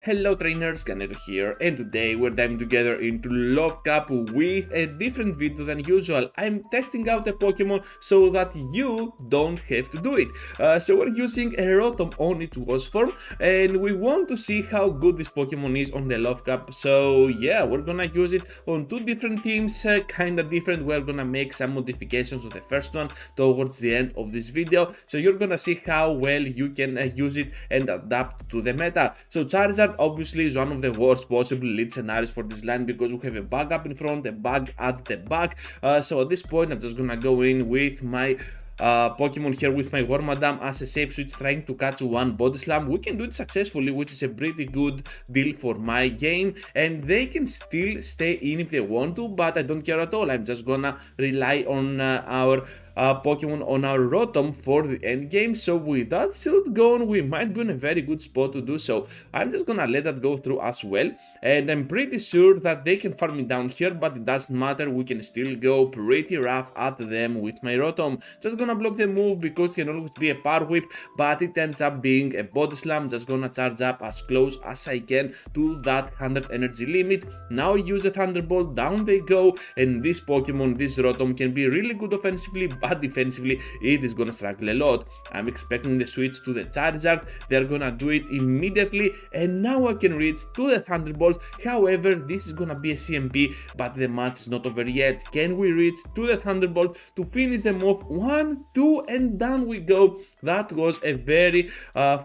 Hello trainers, Ganero here, and today we're diving together into Love Cup with a different video than usual. I'm testing out a Pokemon so that you don't have to do it. So we're using a Rotom on its Wash form, and we want to see how good this Pokemon is on the Love Cup. So yeah, we're gonna use it on two different teams, kinda different. We're gonna make some modifications on the first one towards the end of this video, so you're gonna see how well you can use it and adapt to the meta. So Charizard obviously is one of the worst possible lead scenarios for this line because we have a bug up in front, a bug at the back. So at this point I'm just gonna go in with my Pokemon here with my Wormadam as a safe switch, trying to catch one Body Slam. We can do it successfully, which is a pretty good deal for my game, and they can still stay in if they want to, but I don't care at all. I'm just gonna rely on our Pokemon on our Rotom for the end game. So with that shield gone, we might be in a very good spot to do so. I'm just gonna let that go through as well, and I'm pretty sure that they can farm me down here, but it doesn't matter. We can still go pretty rough at them with my Rotom. Just gonna block the move because it can always be a Power Whip, but it ends up being a Body Slam. Just gonna charge up as close as I can to that 100 energy limit. Now use the Thunderbolt, down they go, and this Pokemon, this Rotom, can be really good offensively, but defensively it is gonna struggle a lot. I'm expecting the switch to the Charizard. They're gonna do it immediately, and now I can reach to the Thunderbolt. However, this is gonna be a CMP, but the match is not over yet. Can we reach to the Thunderbolt to finish them off? 1, 2, and down we go. That was a very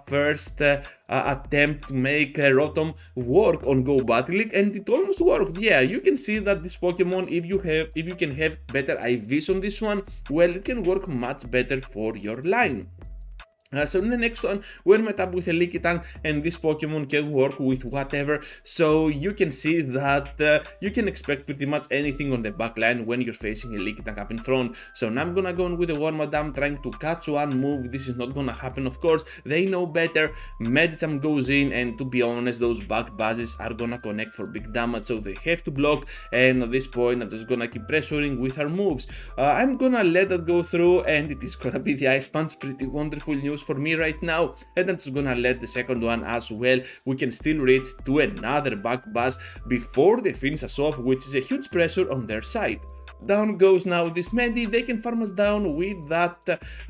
first attempt to make Rotom work on Go Battle League, and it almost worked. Yeah, you can see that this Pokemon, if you can have better IVs on this one, well, it can work much better for your line. So in the next one, we're met up with a Leaky Tank, and this Pokemon can work with whatever. So you can see that you can expect pretty much anything on the back line when you're facing a Leaky Tank up in front. So now I'm gonna go in with a Wormadam, trying to catch one move. This is not gonna happen, of course. They know better. Medicham goes in, and to be honest, those back bases are gonna connect for big damage, so they have to block. And at this point, I'm just gonna keep pressuring with our moves. I'm gonna let that go through, and it is gonna be the Ice Punch. Pretty wonderful news for me right now, and I'm just gonna let the second one as well. We can still reach to another back buzz before they finish us off, which is a huge pressure on their side. Down goes now this Medi. They can farm us down with that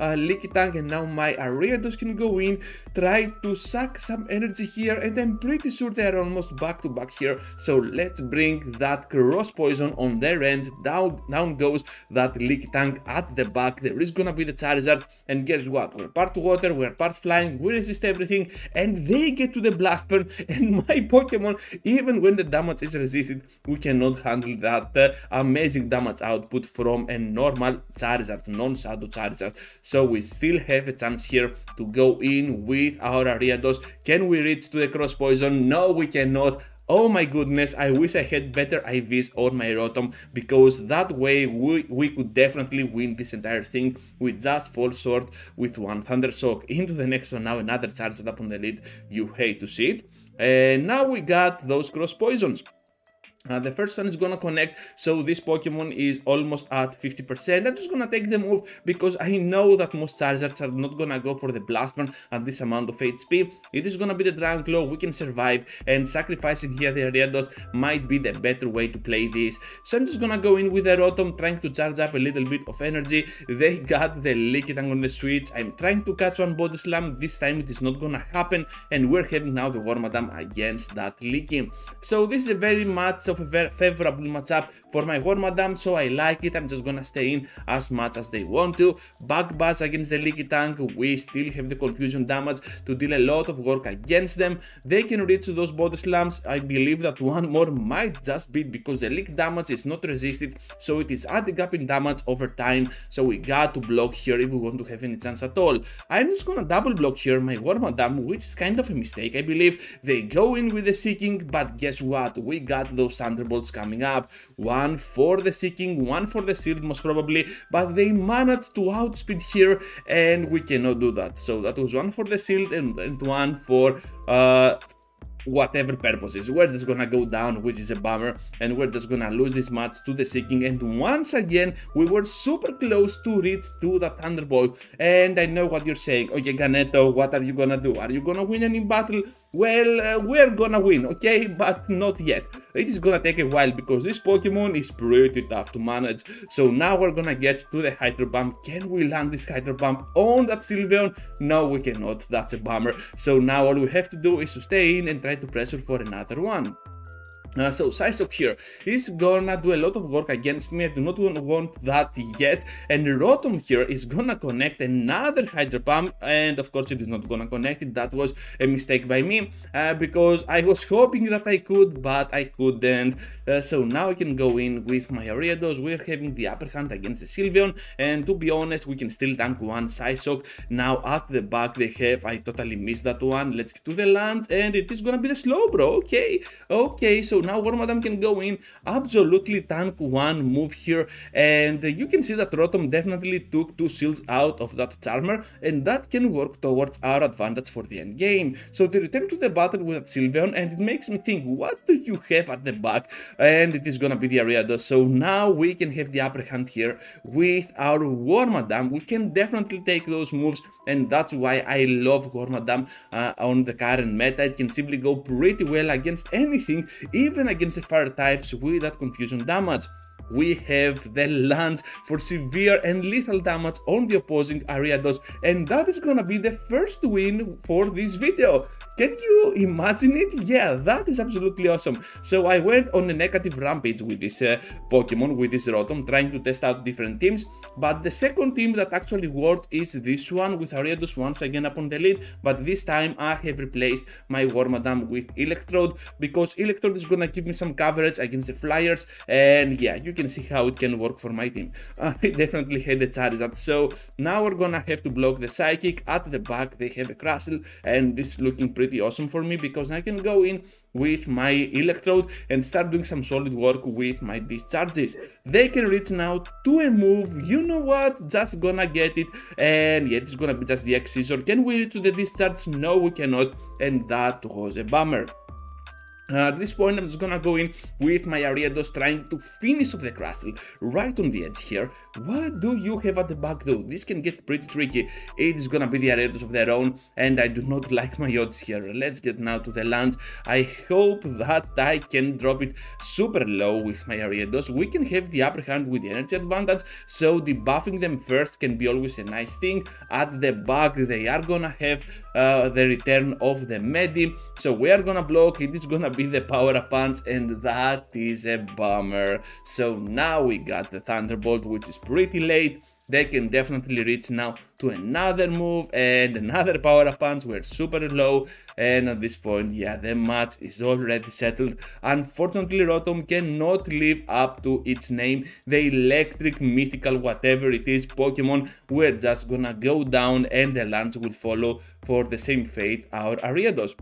Leaky Tank, and now my Ariados can go in, try to suck some energy here, and I'm pretty sure they are almost back to back here. So let's bring that Cross Poison on their end. Down goes that Leaky Tank at the back. There is gonna be the Charizard, and guess what? We're part water, we're part flying, we resist everything, and they get to the Blast Burn, and my Pokemon, even when the damage is resisted, we cannot handle that amazing damage output from a normal Charizard, non-Shadow Charizard. So we still have a chance here to go in with our Ariados. Can we reach to the Cross Poison? No, we cannot. Oh my goodness, I wish I had better IVs on my Rotom, because that way we could definitely win this entire thing. We just fall short with one Thunder Shock. Into the next one now, another Charizard up on the lead. You hate to see it. And now we got those Cross Poisons. The first one is gonna connect, so this Pokemon is almost at 50%. I'm just gonna take the move because I know that most Charizards are not gonna go for the Blast Burn at this amount of HP. It is gonna be the Dragon Claw. We can survive, and sacrificing here the Ariados might be the better way to play this. So I'm just gonna go in with the Rotom, trying to charge up a little bit of energy. They got the Leaky Tank on the switch. I'm trying to catch one Body Slam. This time it is not gonna happen, and we're having now the Wormadam against that Leaky. So this is a very much of a very favorable matchup for my Wormadam, so I like it. I'm just gonna stay in as much as they want to. Back Buzz against the Leaky Tank. We still have the confusion damage to deal a lot of work against them. They can reach those Body Slams. I believe that one more might just beat, because the leak damage is not resisted, so it is adding up in damage over time. So we got to block here if we want to have any chance at all. I'm just gonna double block here my Wormadam, which is kind of a mistake, I believe. They go in with the Seeking, but guess what? We got those Thunderbolts coming up. One for the Seeking, one for the Shield most probably, but they managed to outspeed here, and we cannot do that. So that was one for the Shield and one for whatever purposes. We're just gonna go down, which is a bummer, and we're just gonna lose this match to the Seeking. And once again, we were super close to reach to the Thunderbolt. And I know what you're saying. Okay, Ganeto, what are you gonna do? Are you gonna win any battle? Well, we're gonna win, okay, but not yet. It is gonna take a while because this Pokemon is pretty tough to manage. So now we're gonna get to the Hydro Pump. Can we land this Hydro Pump on that Sylveon? No, we cannot. That's a bummer. So now all we have to do is to stay in and try to pressure for another one. So Psyshock here is gonna do a lot of work against me. I do not want that yet. And Rotom here is gonna connect another Hydro Pump, and of course it is not gonna connect it. That was a mistake by me, because I was hoping that I could, but I couldn't. So now I can go in with my Ariados. We're having the upper hand against the Sylveon, and to be honest, we can still tank one Psyshock. Now at the back they have, I totally missed that one. Let's get to the lands, and it is gonna be the Slowbro. Okay, so now Wormadam can go in, absolutely tank one move here, and you can see that Rotom definitely took 2 shields out of that Charmer, and that can work towards our advantage for the end game. So they return to the battle with that Sylveon, and it makes me think, what do you have at the back? And it is gonna be the Ariados. So now we can have the upper hand here with our Wormadam. We can definitely take those moves, and that's why I love Wormadam on the current meta. It can simply go pretty well against anything, even against the fire types with that confusion damage. We have the lands for severe and lethal damage on the opposing Ariados, and that is gonna be the first win for this video. Can you imagine it? Yeah, that is absolutely awesome. So I went on a negative rampage with this Pokemon, with this Rotom, trying to test out different teams, but the second team that actually worked is this one, with Ariados once again up on the lead, but this time I have replaced my Wormadam with Electrode, because Electrode is gonna give me some coverage against the Flyers, and yeah, you can see how it can work for my team. I definitely had the Charizard, so now we're gonna have to block the Psychic. At the back they have a Crustle, and this is looking pretty awesome for me because I can go in with my Electrode and start doing some solid work with my discharges. They can reach now to a move, you know what, just gonna get it, and yeah, it's gonna be just the X-Scissor. Can we reach to the discharge? No, we cannot, and that was a bummer. At this point, I'm just gonna go in with my Ariados, trying to finish off the Crustle right on the edge here. What do you have at the back though? This can get pretty tricky. It is gonna be the Ariados of their own, and I do not like my odds here. Let's get now to the lands. I hope that I can drop it super low with my Ariados. We can have the upper hand with the energy advantage, so debuffing them first can be always a nice thing. At the back, they are gonna have the return of the Medi, so we are gonna block. It is gonna be the power up punch, and that is a bummer. So now we got the Thunderbolt, which is pretty late. They can definitely reach now to another move and another power up punch. We're super low, and at this point, yeah, the match is already settled. Unfortunately, Rotom cannot live up to its name, the electric, mythical, whatever it is Pokemon. We're just gonna go down, and the lands will follow for the same fate our Ariados.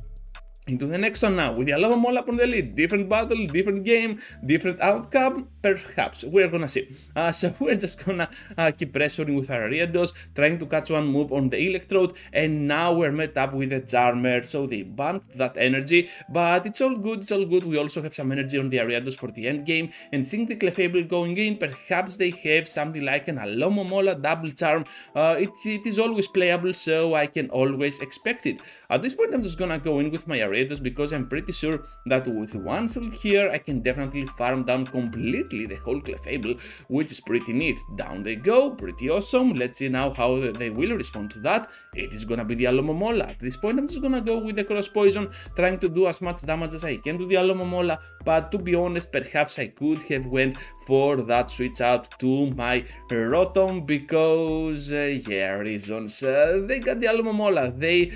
Into the next one now, with the Alomomola up on the lead. Different battle, different game, different outcome, perhaps. We're gonna see. So we're just gonna keep pressuring with our Ariados, trying to catch one move on the Electrode, and now we're met up with a Charmer, so they banned that energy, but it's all good, it's all good. We also have some energy on the Ariados for the end game, and seeing the Clefable going in, perhaps they have something like an Alomomola double charm. It is always playable, so I can always expect it. At this point, I'm just gonna go in with my Ariados, because I'm pretty sure that with one shield here I can definitely farm down completely the whole Clefable, which is pretty neat. Down they go, pretty awesome. Let's see now how they will respond to that. It is gonna be the Alomomola. At this point I'm just gonna go with the Cross Poison, trying to do as much damage as I can to the Alomomola, but to be honest, perhaps I could have went for that switch out to my Rotom, because yeah, reasons. They got the Alomomola, they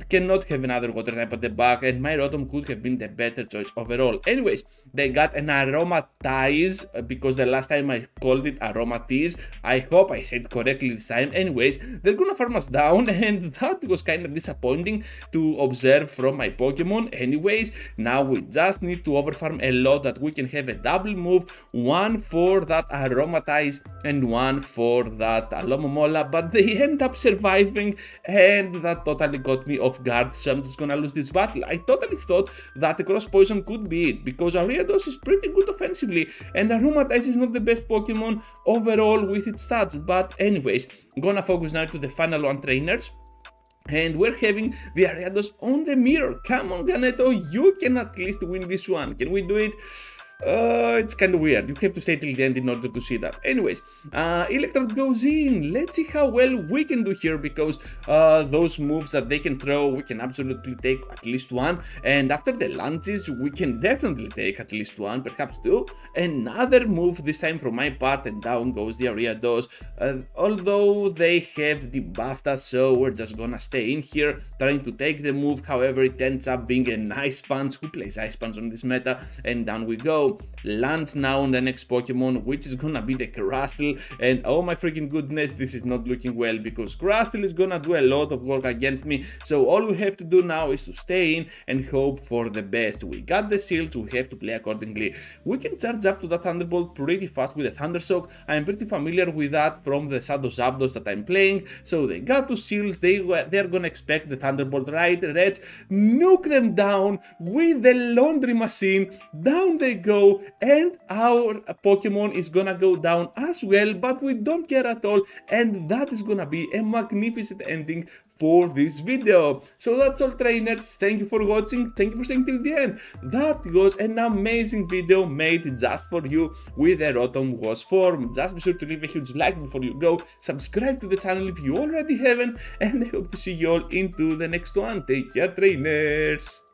cannot have another water type at the back, and my Rotom could have been the better choice overall. Anyways, they got an Aromatize, because the last time I called it Aromatize. I hope I said correctly this time. Anyways, they're gonna farm us down, and that was kind of disappointing to observe from my Pokemon. Anyways, now we just need to overfarm a lot, that we can have a double move, one for that Aromatize and one for that Alomomola, but they end up surviving, and that totally got me off guard. So I'm just gonna lose this battle. but I totally thought that the Cross Poison could be it, because Ariados is pretty good offensively, and Aromatize is not the best Pokemon overall with its stats. But anyways, I'm gonna focus now to the final one, trainers. And we're having the Ariados on the mirror. Come on, Ganeto, you can at least win this one. Can we do it? It's kind of weird. You have to stay till the end in order to see that. Anyways, Electrode goes in. Let's see how well we can do here, because those moves that they can throw, we can absolutely take at least one. And after the lunges, we can definitely take at least one, perhaps two. Another move, this time from my part, and down goes the Ariados. Although they have debuffed us, so we're just gonna stay in here, trying to take the move. However, it ends up being an Ice Punch. Who plays Ice Punch on this meta? And down we go. Lands now on the next Pokemon, which is gonna be the Crustle, and oh my freaking goodness, this is not looking well, because Crustle is gonna do a lot of work against me. So all we have to do now is to stay in and hope for the best. We got the shields, we have to play accordingly. We can charge up to that Thunderbolt pretty fast with a Thunder Shock. I'm pretty familiar with that from the Shadow Zapdos that I'm playing. So they got 2 shields, they're gonna expect the Thunderbolt, right? Reds, nuke them down with the Laundry Machine. Down they go, and our Pokemon is gonna go down as well, but we don't care at all, and that is gonna be a magnificent ending for this video. So that's all, trainers. Thank you for watching, thank you for staying till the end. That was an amazing video made just for you with a Rotom Wash form. Just be sure to leave a huge like before you go, subscribe to the channel if you already haven't, and I hope to see you all into the next one. Take care, trainers.